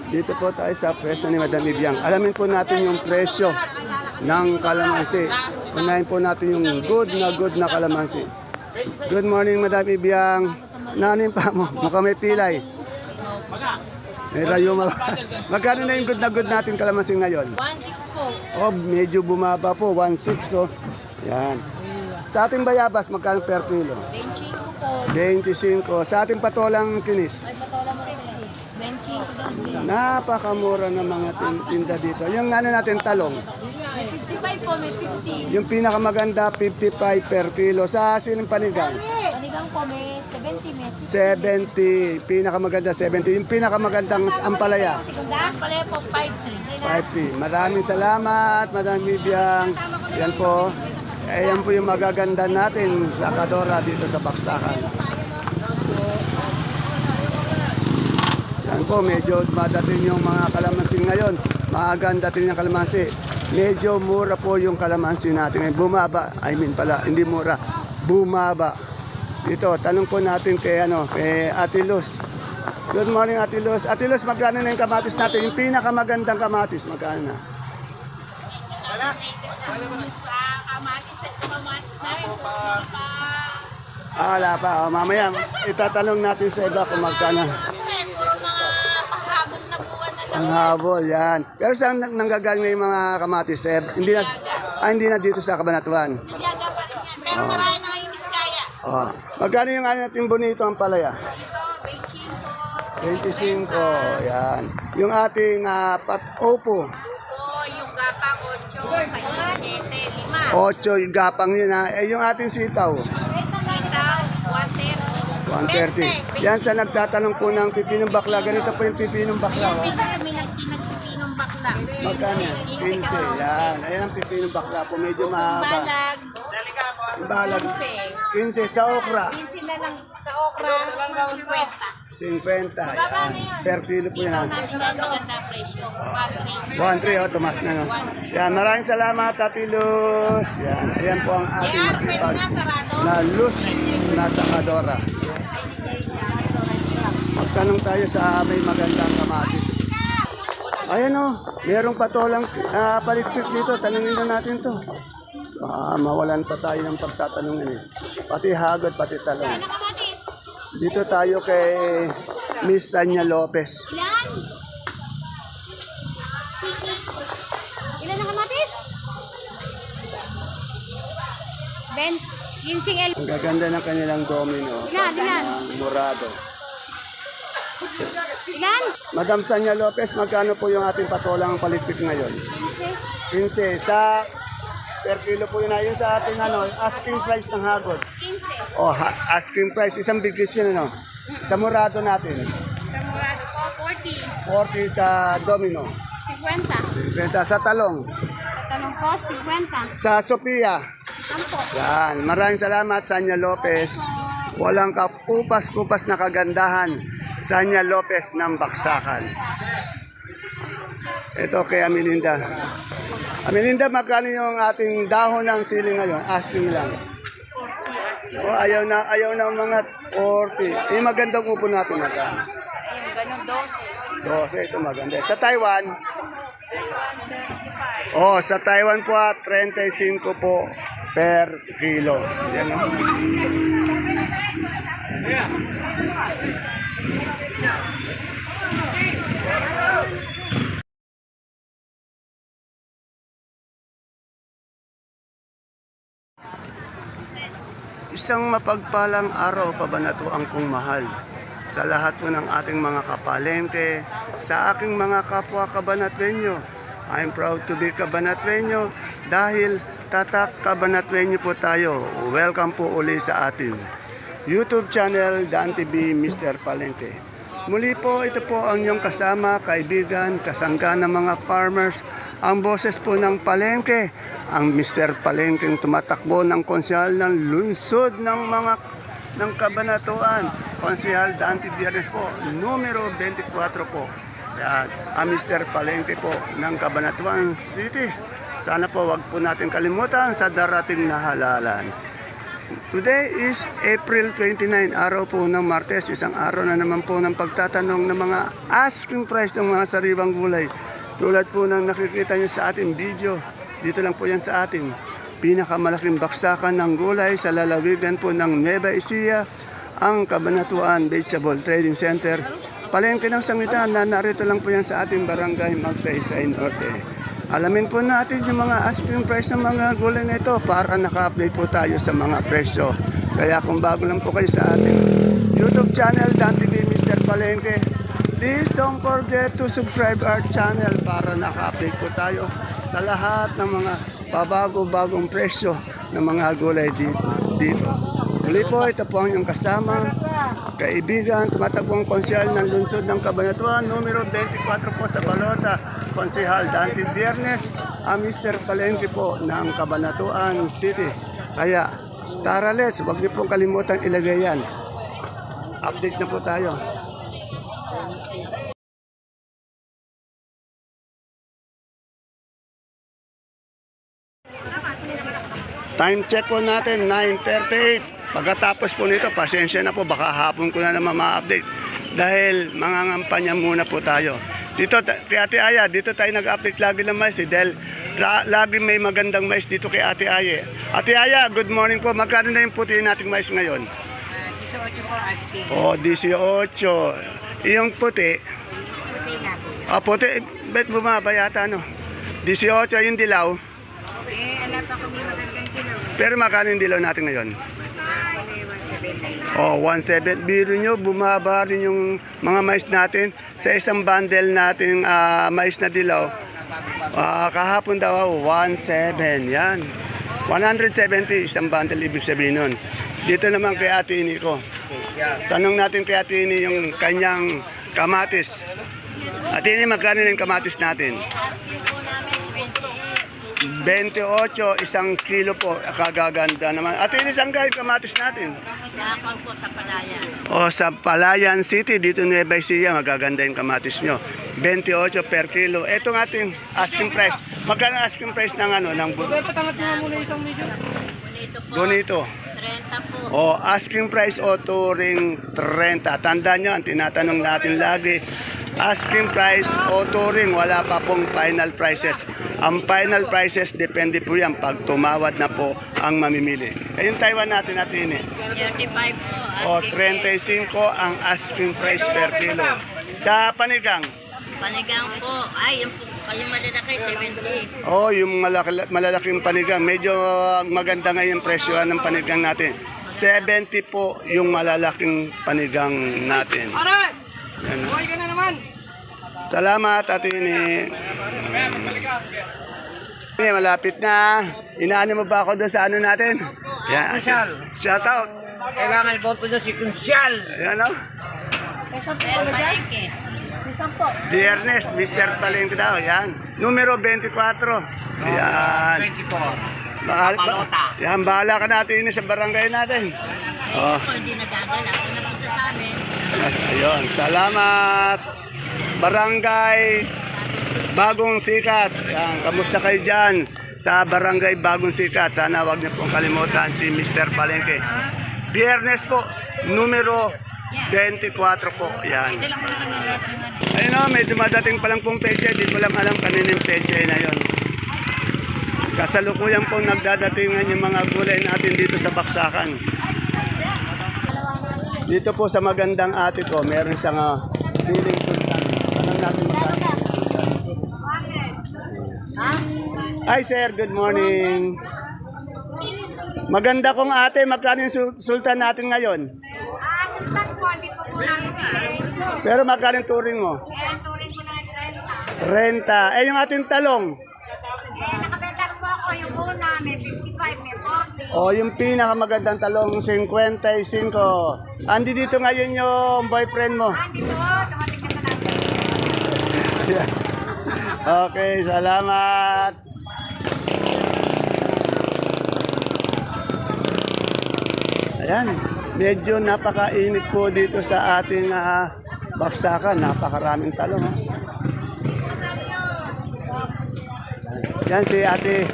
Dito po tayo sa presyo ni Madam Ibiang. Alamin po natin yung presyo ng kalamansi. Unahin po natin yung good na kalamansi. Good morning, Madam Ibiang. Nanin pa mo, mukhang may pilay. May rayuma. Magkano na yung good natin kalamansi ngayon? 1.6 po. Oh, medyo bumaba po, 1.6 oh. Yan. Sa ating bayabas, magkano per kilo? 25 po. 25. Sa ating patolang kinis. Ay, patolang rin. 25 daw din. Napakamura ng mga tinda dito. Yung ano natin, talong. May 55 po, may 50. Yung pinakamaganda, 55 per kilo. Sa siling panigang, Panigang po, may 70 mes. 70. Pinakamaganda, 70. Yung pinakamagandang ampalaya, Pala po, 5.3. 53. Maraming salamat, Madam Vivian. Yan po. Yan po yung magaganda natin sa Kadora dito sa Baksakan. Yan po, medyo madating yung mga kalamansi ngayon. Maganda din yung kalamansi. Medyo mura po yung kalamansi natin. Bumaba, hindi mura. Bumaba. Dito, tanong po natin kay Ate Luz. Good morning, Ate Luz. Ate Luz, magkano na yung kamatis natin? Yung pinakamagandang kamatis, magkano na? Wala pa. O, mamaya, itatanong natin sa iba kung magkano. Ang habol, yan. Pero saan nanggagaling na yung mga kamatis? Hindi na dito sa Cabanatuan. Pero marami na ngayong Biskaya. Oh. Magkano yung natin bonito ang palaya? 25, yan. Yung ating opo. Yung gapang 8, sa inete, 8, 5. yung gapang yun ha. Yung ating sitaw. Sitaw, 130. Yan sa nagtatanong po ng pipinong bakla. Ganito po yung pipinong bakla. Oh. Kami nagpinong bakla. Magkano? 15. Yan. Ayan ang pipinong bakla po. Medyo mahaba. Balag, Balag. 15 sa okra. 15 na lang sa okra, 50. 50. Yan. Per kilo po yan. Natin ang maganda presyo. 1.3 oh, tumas na no. Yan, maraming salamat Ate Luz. Yan, ayan po ang ating masipag na Luz nasa Kadora. Magtanong tayo sa may magandang kamatis. Ayan oh, merong patolang palitpik dito. Tanungin na natin to. Mawalan pa tayo ng pagtatanungin eh. Pati hagod, pati talong. Dito tayo kay Miss Sanya Lopez. Ilan na kamatis? Ben, yung singel. Ang gaganda ng kanilang domino. Ilan? Morado. Ilan? Madam Sanya Lopez, magkano po yung ating patolang palitpik ngayon? 15. Sa per kilo po yun na yun sa ating asking price ng hagod. 15. Oh, asking price. Isang bigis yun Sa morado natin. Sa murado po, 40. 40 sa domino. 50. 50 sa talong. Sa talong po, 50. Sa Sophia. 10. Yan. Maraming salamat, Sanya Lopez. Walang kapupas-kupas na kagandahan. Sanya Lopez ng Baksakan. Ito kay Amelinda. Amelinda, magkano yung ating dahon ng sili ngayon? Asking lang. Oh, ayaw na mga 40. Yung magandang upo natin magkano? Ganun 12. 12, ito maganda. Sa Taiwan? Oh, sa Taiwan po 35 po per kilo. Yan o. Isang mapagpalang araw kabanatuan kong mahal sa lahat po ng ating mga kapalengke, sa aking mga kapwa kabanatwenyo. I'm proud to be kabanatwenyo dahil tatak kabanatwenyo po tayo. Welcome po uli sa ating YouTube channel, Dan TV Mr. Palengke. Muli po, ito po ang inyong kasama, kaibigan, kasangga ng mga farmers, ang boses po ng Palengke, ang Mr. Palengke tumatakbo ng konsyal ng lungsod ng Kabanatuan, Konsehal Dante Viernes po, numero 24 po. Yan, ang Mr. Palengke po ng Cabanatuan City. Sana po wag po natin kalimutan sa darating na halalan. Today is April 29, araw po ng Martes, isang araw na naman po ng pagtatanong ng mga asking price ng mga sariwang gulay. Tulad po ng nakikita nyo sa ating video, dito lang po yan sa ating pinakamalaking baksakan ng gulay sa lalawigan po ng Nueva Ecija, ang Cabanatuan Vegetable Trading Center. Palengke ng sangitan na narito lang po yan sa ating barangay Magsaysay Norte. Alamin po natin yung mga asking price ng mga gulay na ito para naka-update po tayo sa mga presyo. Kaya kung bago lang po kayo sa ating YouTube channel, Dan TV Mr. Palengke, please don't forget to subscribe our channel para naka-update po tayo sa lahat ng mga pabago-bagong presyo ng mga gulay dito. Muli po, ito po ang iyong kasama, kaibigan, tumatagpong konsyal ng lungsod ng Cabanatuan, numero 24 po sa Balota, Konsehal Dante Biernes, ang Mr. Palengke po ng Cabanatuan City. Kaya, tara let's, huwag niyo pong kalimutang ilagay yan. Update na po tayo. Time check po natin, 9:38. Pagkatapos po nito, pasensya na po, baka hapon ko na naman ma-update. Dahil mangangampanya muna po tayo. Dito, kay Ate Aya, dito tayo nag-update lagi ng mais. Dahil lagi may magandang mais dito kay Ate Aya. Ate Aya, good morning po. Magkano na yung puti nating mais ngayon? 18 po asking. Oh, 18. Yung puti, Puti na po. puti, bet bumaba yata, no? 18, yung dilaw. Alam pa kung may magandang kilaw. Pero magkano yung dilaw natin ngayon? Ako na Oh, 1.7. 170. Biro nyo, bumaba rin yung mga mais natin. Sa isang bundle natin mais na dilaw, kahapon daw 1.7. Yan. 170 isang bundle, ibig sabihin nun. Dito naman kay Ate Ini ko. Tanong natin kay Ate Ini yung kanyang kamatis. Ate Ini, magkano na yung kamatis natin? Asking po namin 28, isang kilo po. Kagaganda naman. Ate Ini, saan kayo kamatis natin? Sa po sa Palayan. O sa Palayan City, dito Nueva Ecija, magaganda yung kamatis nyo. 28 per kilo. Ito ng ating asking price. Magkano asking price ng ano? Ng Bonito po. bonito. 30 po. O asking price o touring 30. Tandaan nyo, ang tinatanong natin lagi, asking price o touring, wala pa pong final prices. Ang final prices, depende po yan pag tumawad na po ang mamimili. Eh, yung Taiwan natin natin 35 po. O 35 ang asking price per kilo. Sa panigang, Panigang po. Ay, yung malalaki, 70. oh, yung malalaking panigang, medyo maganda ngayon presyo ng panigang natin. 70 po yung malalaking panigang natin. Yan. Salamat, Ate Ini. Malapit na. Inaano mo ba ako doon sa ano natin? Yan. Shout out. Kailangan iboto nyo si Kunsyal. Ayan o. Palengke. Biyernes, Mr. Palengke daw. Yan. Numero 24. Yan. 24. Yan, bahala ka natin ini sa barangay natin. Oh. Ako hindi nagagala. Kung napunta sa amin, Ayun, salamat. Barangay Bagong Sikat. Yan, kamusta kayo dyan sa Barangay Bagong Sikat? Sana wag niyo pong kalimutan si Mr. Palengke. Biyernes po, numero 24 po. Yan. Ayun o, may dumadating pa lang pong peche. Di ko lang alam kaninong peche na yon. Kasalukuyan pong nagdadatingan yung mga gulay natin dito sa Baksakan. Dito po sa magandang ate ko, meron siyang siling sultan. Tanong natin magkano siling sultan. Hi sir, good morning. Maganda kong ate, magkano yung sultan natin ngayon? sultan po, hindi po po namin pinili. Pero magkano yung turing mo? Turing po na 30. 30. Yung ating talong? Nakabenta po ako yung una, may 55, may 40. O, yung pinakamagandang talong, 55. Andi dito ngayon yung boyfriend mo. Dito, tumating ka sa natin. Okay, salamat. Ayan, medyo napakainit po dito sa ating baksakan. Napakaraming talong. Ha? Yan si ate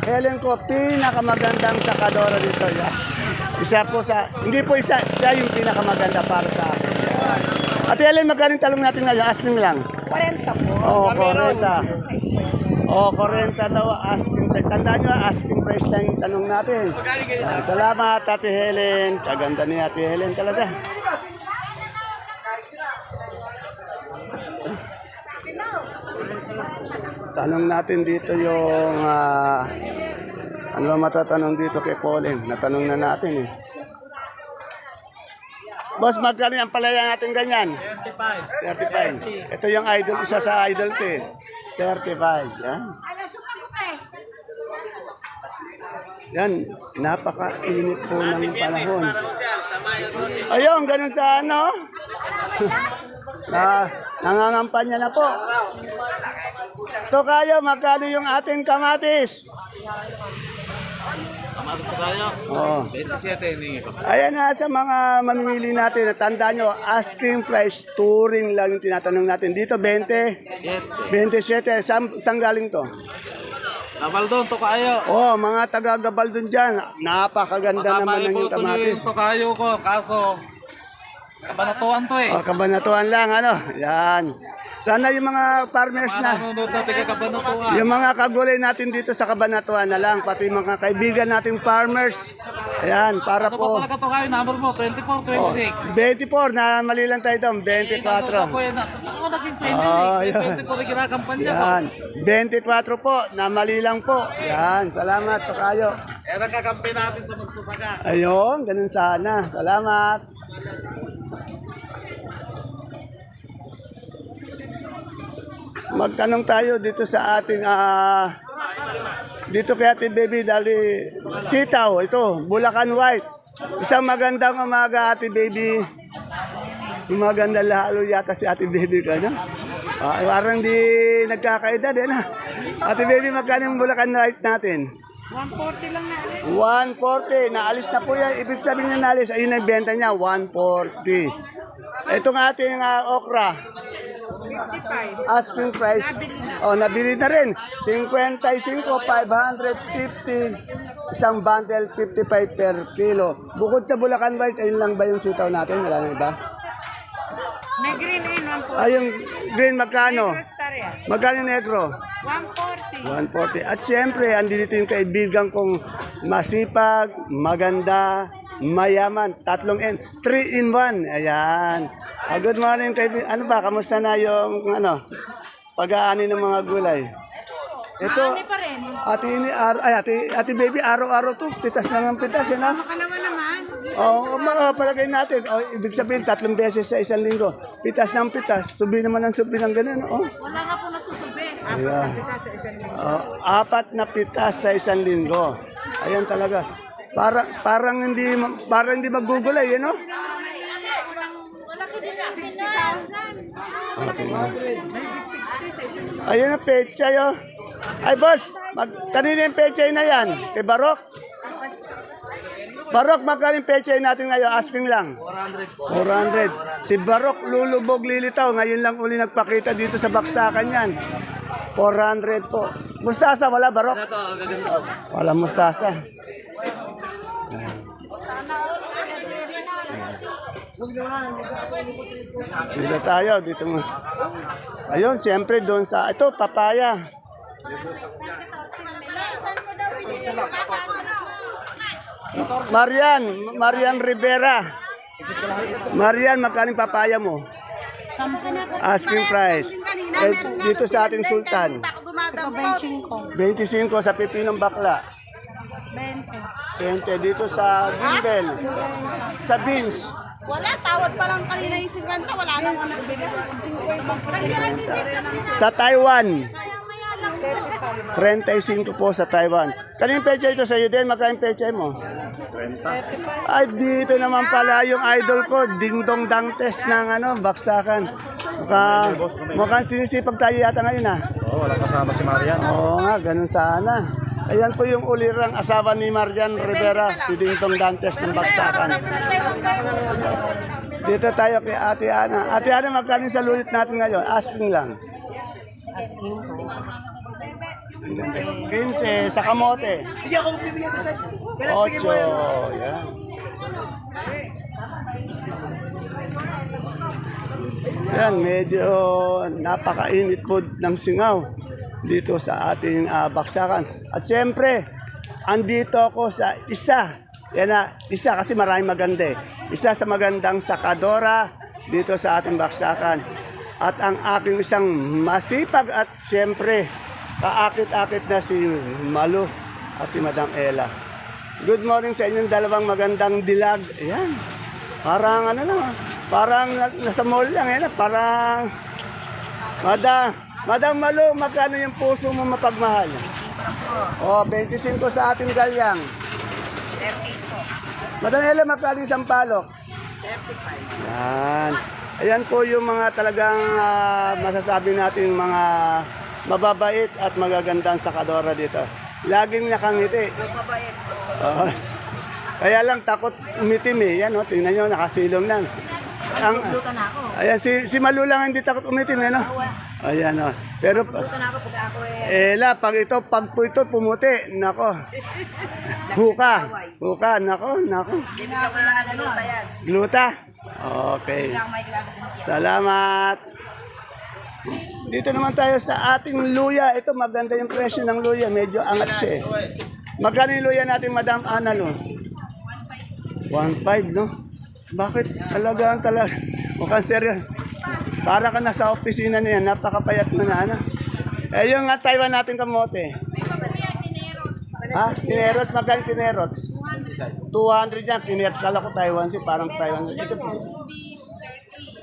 Helen ko, pinakamagandang sakadora dito. Yan. Isa po sa, hindi po isa, siya yung pinakamaganda para sa akin. Yan. Ate Helen, magkaling talong natin ngayon? Asking lang. 40 po. Oo, 40. Oo, 40 daw asking price. Tandaan nyo, asking price lang yung tanong natin. Yan. Salamat, Ate Helen. Kaganda ni Ate Helen talaga. Tanong natin dito yung ano ba matatanong dito kay Pauline? Natanong na natin eh. Boss, magkano yung palaya natin ganyan? 35. 35. Ito yung idol, isa sa idol ko eh. 35. Yan. Yan, napaka-init po ng panahon. Ayun, ganun sa ano? Nangangampanya na po. Ito kayo, magkano yung ating kamatis? Kamatis po tayo. Oo. 27 ni Ayan na sa mga mamimili natin. Tandaan nyo, asking price, touring lang yung tinatanong natin. Dito, 20. 27. Saan galing to? Gabaldon to kayo. Oh, mga taga-Gabaldon dyan. Napakaganda naman ng yung kamatis. to kayo ko, kaso kabanatuan to eh. Oh, kabanatuan lang, ano? Yan. Sana yung mga farmers na, Nanonood na tiga kabanatuan. yung mga kagulay natin dito sa Kabanatuan na lang, pati mga kaibigan nating farmers. Ayan, para Ano pa po. talaga to kayo? Number mo, 24, Oh, 26. 24, na mali lang tayo doon, 24. Ako naging 26. Oh, yan. 24 rin kinakampanya ko. Yan, 24 po, na mali lang po. Yan, salamat po kayo. Eh, nagkakampi natin sa magsasaka. Ayun, ganun sana. Salamat. Magtanong tayo dito sa ating dito kay Ate Baby dali sitaw ito, Bulacan White. Isang magandang umaga Ate Baby. Maganda lalo yata si Ate Baby ka no? Parang di nagkakaedad eh na. Ate Baby, magkano yung Bulacan White natin? 140 lang na. 140. Naalis na po yan. Ibig sabihin na naalis. Ayun ang benta niya. 140. Itong ating okra. 55. Asking price. Oh, nabili na rin. 55, 550. Isang bundle, 55 per kilo. Bukod sa Bulacan White, ayun lang ba yung sitaw natin? Wala na iba? May green in, 140. Ay, yung green magkano? Star yan. Magkano yung negro? 140. 140. At siyempre, andito yung kaibigan kong masipag, maganda, mayaman. 3 N. 3 in 1. Ayan. Good morning, kaibigan. Ano ba? Kamusta na yung pag-aani ng mga gulay? Ito, Maani pa rin. ate baby, araw-araw to. Pitas na ng pitas. Yan, ah. Makalawa naman. Oo, palagay natin. Oh, ibig sabihin, 3 beses sa isang linggo. Pitas ng pitas. Subi naman ng subi ng ganun. Oh. Wala nga po nasusubi. Ayan. 4 na pitas sa isang linggo. Ayan talaga. Parang hindi magugulay, no? Wala ko din 60,000. Ayun ang pechay, oh. Ay, boss, kanina yung pechay na yan? Kay Barok? Barok, magkano yung pechay natin ngayon? Asking lang. 400. Si Barok, lulubog lilitaw. Ngayon lang uli nagpakita dito sa baksakan yan. 400 po. Mustasa, wala Barok? Wala mustasa. Dito tayo, dito mo. Ayun, siyempre doon sa, ito, papaya. Marian Rivera. Marian, magkaling papaya mo? Asking price. Eh, dito sa ating sultan. 25 sa pipinong bakla. 20 dito sa gimbel. Sa beans. Wala, tawad pa lang kanina yung 50, wala naman. Sa Taiwan. 35 po sa Taiwan. Kaning pecha ito sa iyo din? Magkain pecha mo? 30. Ay, dito naman pala yung idol ko, Dingdong Dantes ng baksakan. Mukhang sinisipag tayo yata ngayon Oo, wala kasama si Marian. Oo nga, ganun sana. Ayan po yung ulirang asawa ni Marian Rivera, si Dingdong Dantes ng baksakan. Dito tayo kay Ate Ana. Ate Ana, magkano sa lulit natin ngayon? Asking lang. Asking ko. 15 sa kamote. Hindi ako bibigyan ko sa 8, yan. Yan, medyo napakainit po ng singaw dito sa ating baksakan. At siyempre, andito ako sa isa. Yan na, isa kasi maraming maganda eh. Isa sa magandang sakadora dito sa ating baksakan. At ang aking isang masipag at siyempre, kaakit-akit na si Malu at si Madam Ella. Good morning sa inyong dalawang magandang dilag. Ayan. Parang ano lang, parang nasa mall lang. Ayan, parang, Madam Malu, magkano yung puso mo mapagmahal? Oh, 25 sa ating galyang. 38 po. Madam Ella, magkano yung sampalok? 35. Yan. Ayan po yung mga talagang masasabi natin mga mababait at magagandang sakadora dito. Laging nakangiti. Mabait po. Kaya lang takot umitim eh. Yan oh, tingnan nyo, nakasilong lang. Luto na ako. Ayan, si Malu lang hindi takot umitim eh, no? Ayan oh. Pero, Luto na ako pag ako eh. pag po ito pumuti, nako. Huka, nako. Hindi na ako na luto yan. Gluta? Okay. Hindi na ako may gagawin. Salamat. Dito naman tayo sa ating luya. Ito maganda yung presyo ng luya. Medyo angat siya eh. Magkano yung luya natin, Madam Analo? 1.5, no? Bakit? Talaga. Mukhang seryo. Para ka nasa opisina niya. Napakapayat mo na, ano? Eh, yung Taiwan natin kamote. Tineros. Magkano tineros? 200 yan. Tineros. Kala ko Taiwan si parang Taiwan. Ito po.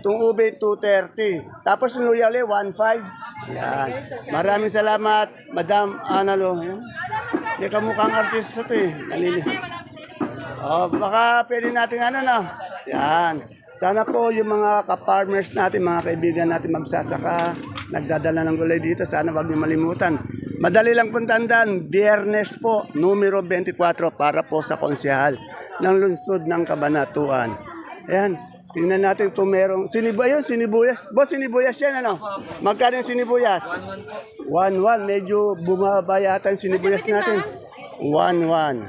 Itong ube, 230. Tapos yung luya ulit, 1.5. Yan. Maraming salamat, Madam Analo. Yan. May kamukhang artista ito eh. Nalili. Baka pwede natin Yan. Sana po yung mga ka-farmers natin, mga kaibigan natin magsasaka, nagdadala ng gulay dito, sana wag niyo malimutan. Madali lang pong tandaan, Biyernes po, numero 24 para po sa konsehal ng lungsod ng Cabanatuan. Ayan, tingnan natin kung merong sinibuyas. Boss, sinibuyas yan, ano? Magkano yung sinibuyas? 1.1, medyo bumaba yata yung sinibuyas natin. 1.1.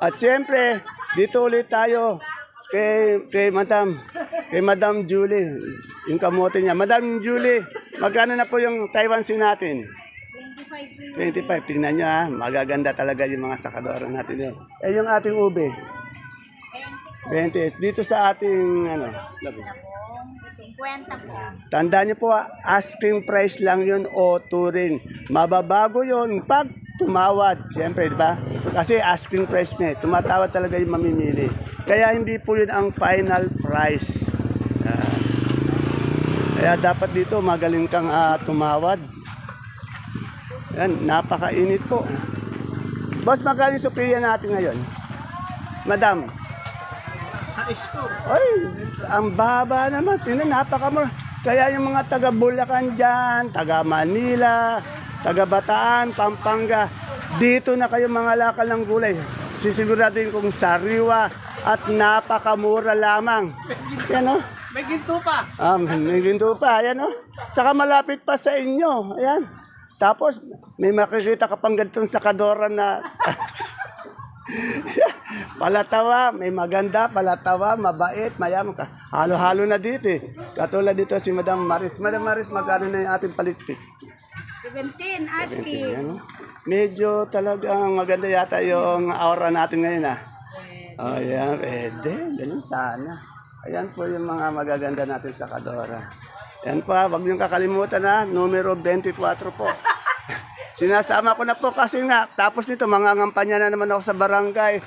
At siyempre, dito ulit tayo kay Madam Julie, yung kamote niya. Madam Julie, magkano na po yung Taiwan Sea natin? 25. Tingnan nyo magaganda talaga yung mga sakadora natin yun. Eh yung ating ube? 20. Dito sa ating, labi. 50 po. Tandaan niyo po, asking price lang yun o touring. Mababago yun pag tumawad. Siyempre, di ba? Kasi asking price na tumatawad talaga yung mamimili. Kaya hindi po yun ang final price. Kaya dapat dito magaling kang tumawad. Yan, napakainit po. Boss, magkano yung Sophia natin ngayon? Madam? Ay, ang baba naman. Tingnan, napakamura. Kaya yung mga taga Bulacan dyan, taga Manila, taga Bataan, Pampanga, dito na kayo mga lakal ng gulay. Sisiguraduhin kong sariwa at napakamura lamang. Yan o. May ginto pa. May ginto pa. Ayan o. Saka malapit pa sa inyo. Ayan. Tapos, may makikita ka pang ganitong sakadora na palatawa, may maganda, palatawa, mabait, mayaman ka. Halo-halo na dito eh. Katulad dito si Madam Maris. Madam Maris, magkano na yung ating palitpit? 17, asking. Ayan, medyo talagang maganda yata yung aura natin ngayon Ayan, pwede. Ganun sana. Ayan po yung mga magaganda natin sa Kadora. Ayan pa, wag niyong kakalimutan numero 24 po. Sinasama ko na po kasi tapos nito, mangangampanya na naman ako sa barangay.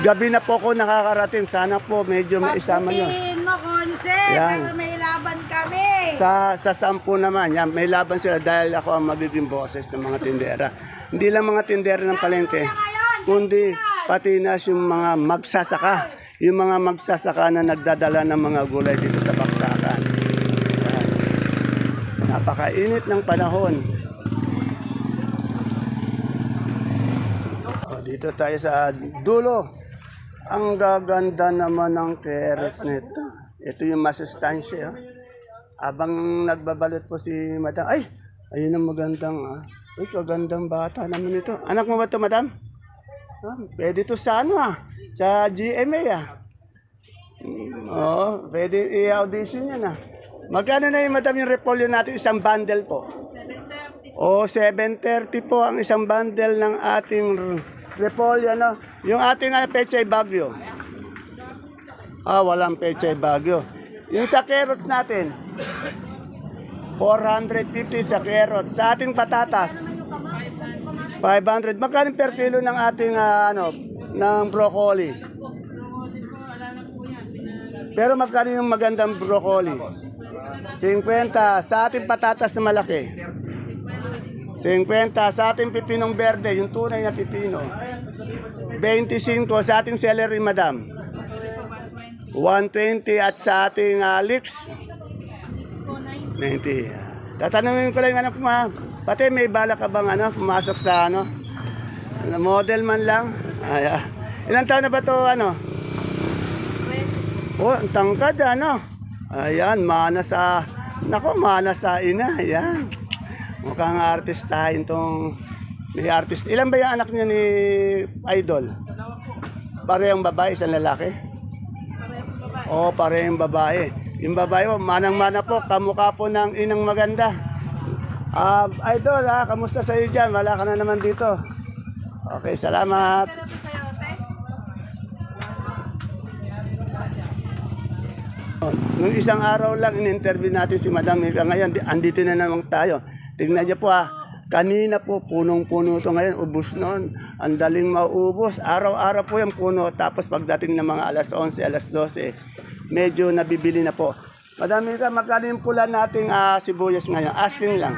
Gabi na po ako nakakarating. Sana po medyo maisama nyo. Pagputin mo, Konse, pero may laban kami. Sa 10 naman, yan, may laban sila dahil ako ang magiging boses ng mga tindera. Hindi lang mga tindera ng palengke, kundi pati na yung mga magsasaka. Yung mga magsasaka na nagdadala ng mga gulay dito sa baksakan. Yan. Napakainit ng panahon. Dito tayo sa dulo. Ang gaganda naman ng keres nito. Ito yung masustansya. Abang nagbabalot po si madam. Ay, ayun ang magandang, Uy, kagandang bata naman ito. Anak mo ba ito, madam? Pwede to sa sa GMA Oo, pwede i-audition yan Magkano na yung madam yung repolyo natin, isang bundle po? 730 po ang isang bundle ng ating repolyo, Yung ating pechay bagyo. Walang pechay bagyo. Yung sa carrots natin, 450 sa carrots. Sa ating patatas, 500. Magkano per kilo ng ating ng broccoli? Pero magkano yung magandang broccoli? 50 sa ating patatas na malaki. 50 sa ating pipinong berde, yung tunay na pipino. 25 sa ating celery, madam. 120 at sa ating leeks 90. Tatanungin ko lang anak ko, pati may bala ka bang pumasok sa model man lang? Ilang taon na ba to ang tangkad Ayan, mana sa ina. Ayan. Mukhang artistahin tong may artist. Ilan ba yung anak niya ni Idol? Parehong babae, isang lalaki? Parehong babae. Yung babae mo, manang-mana po, kamukha po ng inang maganda. Idol, kamusta sa iyo dyan? Wala ka na naman dito. Okay, salamat. Nung isang araw lang, in-interview natin si Madam Mika. Ngayon, andito na naman tayo. Tingnan niyo po kanina po, punong-puno ito ngayon, ubos noon. Ang daling maubos. Araw-araw po yung puno. Tapos pagdating ng mga alas 11, alas 12, medyo nabibili na po. Madam Mika, magkano yung pula nating sibuyas ngayon? Asking lang.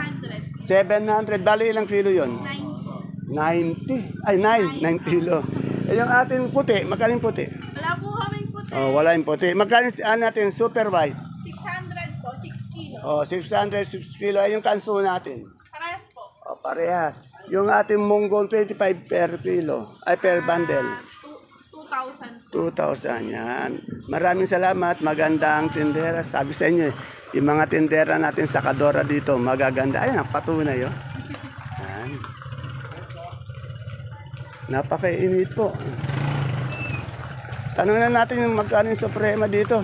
700. Bali ilang kilo yon? 90. Ay, 9 kilo. Yung ating puti, magkano yung puti? Wala po kaming puti. Wala yung puti. Magkano natin super white? 600 po, 6 kilo. 600, 6 kilo. Ay, yung kanso natin. Parehas po. Parehas. Yung ating munggong 25 per kilo. Ay, per bundle. 2,000. 2,000 yan. Maraming salamat. Magandang tindera. Sabi sa inyo, yung mga tindera natin sa Kadora dito, magaganda. Ayan, ang patunay. Yan. Napakainit po. Tanong na natin yung magkano yung suprema dito.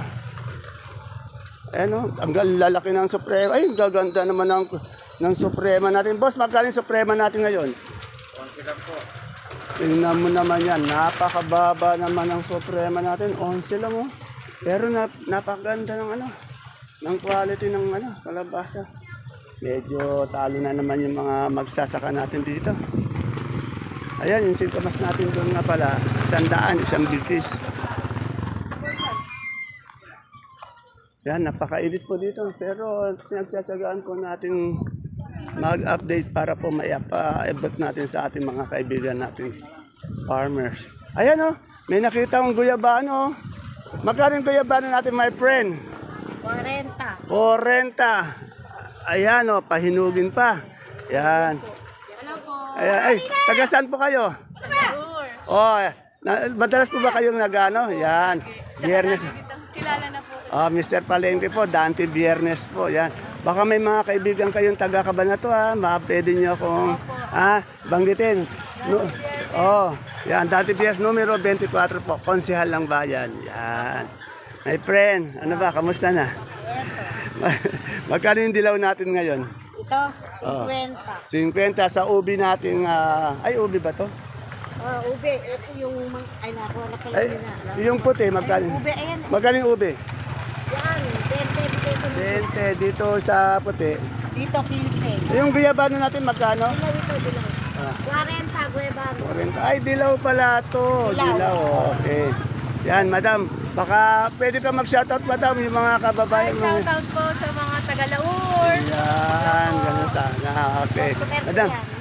Ang lalaki ng suprema. Ay, gaganda naman ng suprema natin. Boss, magkano yung suprema natin ngayon? 11 lang po. Tingnan mo naman yan. Napakababa naman ng suprema natin. 11 lang Pero napakaganda ng quality ng kalabasa. Medyo talo na naman yung mga magsasaka natin dito. Ayan, yung sintomas natin doon nga pala, 100, isang bigis. Yan, napakainit po dito. Pero pinagtsatsagaan po natin mag-update para po maipa-abot natin sa ating mga kaibigan natin, farmers. Ayan may nakita akong guyabano. Magkano yung guyabano natin, my friend? 40. 40. Ayan pahinugin pa. Yan. Ayan, ay, taga saan po kayo? Madalas po ba kayong Yan, Biyernes. Kilala na po. Mr. Palengke po, Dante Biyernes po. Yan. Baka may mga kaibigan kayong taga Cabanatuan pwede nyo akong banggitin. Yan, Dante Biyernes, numero 24 po, konsehal ng bayan. Yan. My friend, kamusta na? Magkano yung dilaw natin ngayon? Ito, 50. 50 sa ubi natin. Ubi ba to? Ube, ito yung nakuha na kayo na. Yung puti, magkano? Ube, ayan. Magkano yung ube? Yan, 20 dito sa puti. Dito, 15. Yung guyabano natin, magkano? Dilaw. 40, guebano. 40. Ay, dilaw pala to. Dilaw, okay. Yan, madam. Baka pwede ka mag-shoutout, madam, yung mga kababayan mo. Shoutout po sa mga taga-Laur. Yan, ganun sana. Okay.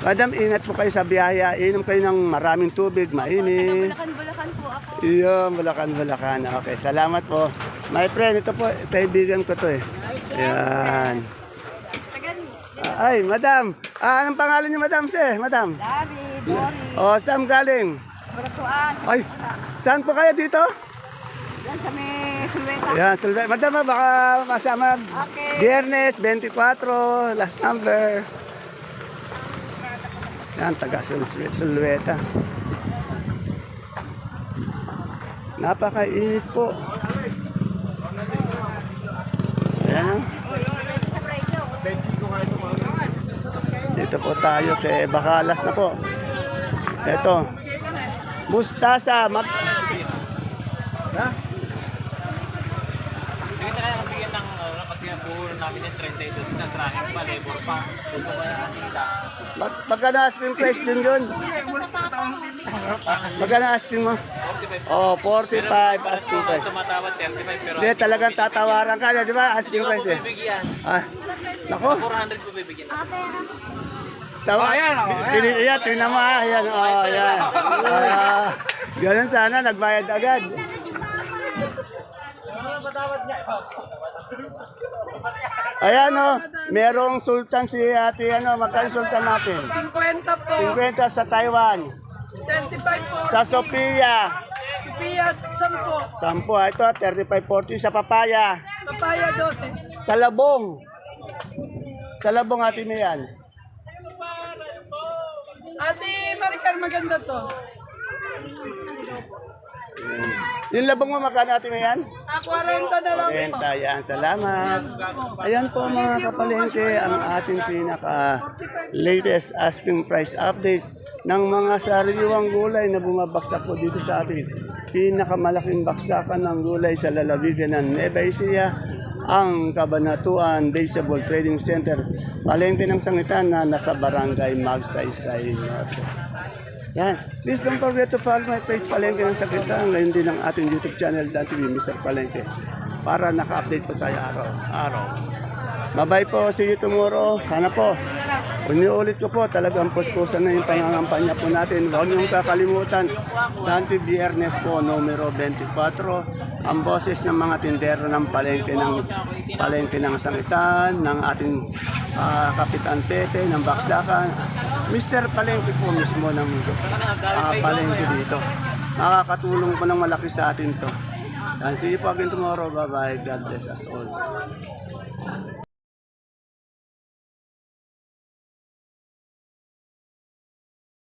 Madam, ingat po kayo sa biyaya. Inom kayo ng maraming tubig, mainit. Bulacan po ako. Iyon, Bulacan. Okay, salamat po. My friend, ito po, kaibigan ko to Yan. Ay, madam. Anong pangalan niyo, madam? Madam? Dari, saan galing? Baratuan. Ay, saan po kayo dito? Yan sa may sulweta. Ayan, Sulweta. Madama, baka masama. Okay. Biyernes, 24, last number. Yan, taga Sulweta. Napakainit po. Ayan. Dito po tayo kay Bakalas na po. Ito. Mustasa. Hindi ka kaya bigyan ng kasi ang puhunan namin yung 32 na tracking pa, labor pa. Dito ba na nakita? Magkano asking price din yun? Magkano asking mo? 45. Oh, 45 asking price. Tumatawad 35 pero Hindi, talagang tatawaran ka na, di ba? Asking price eh. bibigyan. Ah, nako. 400 po bibigyan. Tawa. Ayan, tingnan mo ah. Ayan, oh, ayan. Ganun sana, nagbayad agad. Ayan oh, merong sultan si ate, magkano sultan natin? 50 po. 50 sa Taiwan. 25 po. Sa Sophia, Sophia, 10. 10. Ito, 35-40 sa Papaya. Papaya, 12. Sa Labong. Sa Labong ate na yan. Ate Maricar, maganda to. Yung Labong mo, magkano ate na yan? 40 na lang po. Renta, yan. Salamat. Ayan po mga kapalengke, ang ating pinaka-latest asking price update ng mga sariwang gulay na bumabaksak po dito sa atin. Pinakamalaking baksakan ng gulay sa lalawigan ng Nueva Ecija, ang Cabanatuan Vegetable Trading Center, palengke ng sangitan na nasa barangay Magsaysay Norte. Yan. Please don't forget to follow my page Palengke ng Sangitan. Ngayon din ang ating YouTube channel, Dan TV, Mr. Palengke. Para naka-update po tayo araw-araw. Bye-bye po. See you tomorrow. Sana po. Ulit ko po, talagang puspusan na yung pangangampanya po natin. Huwag niyong kakalimutan. Dan TV Biyernes po, numero 24. Ang boses ng mga tindero ng palengke ng Sangitan, ng ating Kapitan Pepe, ng Baksakan. Mr. Palengke po mismo ng palengke dito. Makakatulong po ng malaki sa atin to. And see you po again tomorrow. Bye-bye. God bless us all.